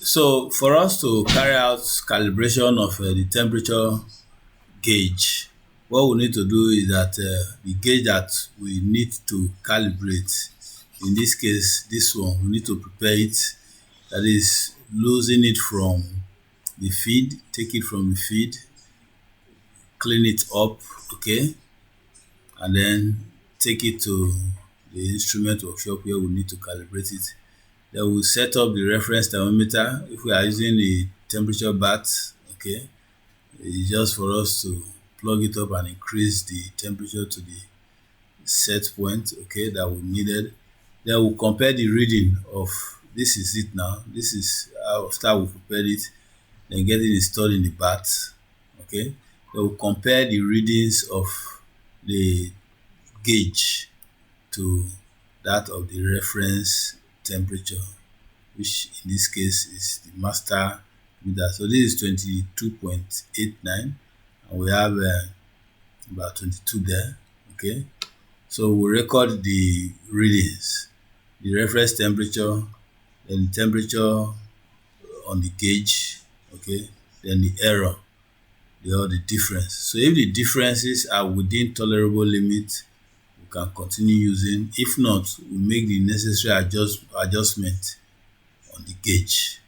So for us to carry out calibration of the temperature gauge, what we need to do is that the gauge that we need to calibrate, in this case this one, we need to prepare it, that is losing it from the feed, take it from the feed, clean it up, okay, and then take it to the instrument workshop where we need to calibrate it. Then we'll set up the reference thermometer. If we are using a temperature bath, okay, it's just for us to plug it up and increase the temperature to the set point, okay, that we needed. Then we'll compare the reading of, this is it now, this is after we prepared it, then get it installed in the bath, okay. Then we'll compare the readings of the gauge to that of the reference temperature, which in this case is the master meter. So this is 22.89, and we have about 22 there, okay. So we record the readings, the reference temperature, then the temperature on the gauge, okay, then the error, the difference. So if the differences are within tolerable limit, we can continue using. If not, we make the necessary adjustment on the gauge.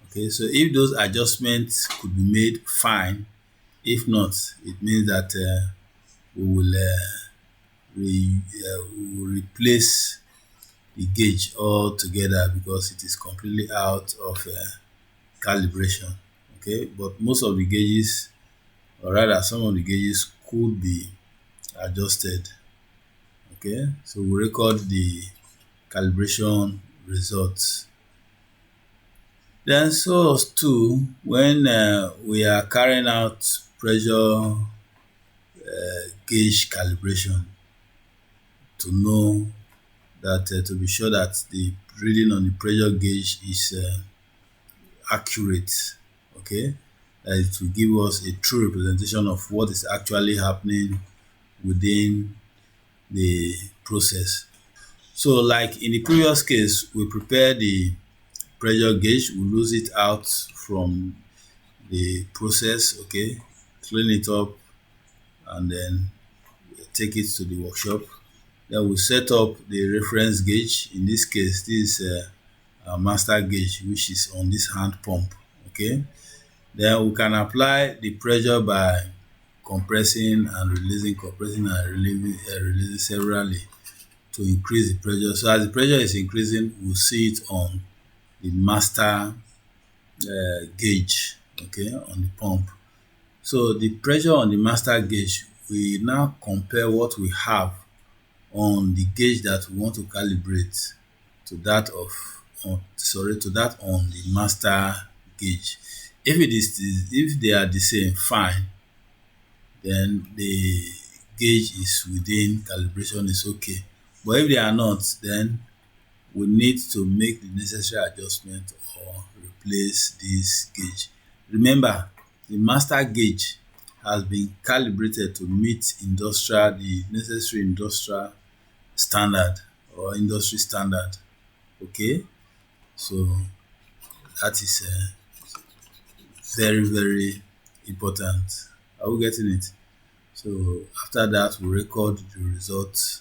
Okay, so if those adjustments could be made, fine. If not, it means that we will replace the gauge altogether because it is completely out of calibration. Okay, but most of the gauges, or rather some of the gauges, could be adjusted. Okay, so we record the calibration results. Then so too, when we are carrying out pressure gauge calibration, to know that to be sure that the reading on the pressure gauge is accurate, okay, that it will give us a true representation of what is actually happening within the process. So like in the previous case, we prepare the pressure gauge, we lose it out from the process, okay, clean it up, and then take it to the workshop. Then we set up the reference gauge. In this case, this is a master gauge, which is on this hand pump, okay. Then we can apply the pressure by compressing and releasing, releasing severally to increase the pressure. So as the pressure is increasing, we'll see it on the master gauge, okay, on the pump. So the pressure on the master gauge, we now compare what we have on the gauge that we want to calibrate to that to that on the master gauge. If they are the same, fine, then the gauge is within calibration, is okay. But if they are not, then we need to make the necessary adjustment or replace this gauge. Remember, the master gauge has been calibrated to meet the necessary industrial standard or industry standard, okay. So that is very, very important. Are we getting it? So after that, we record the results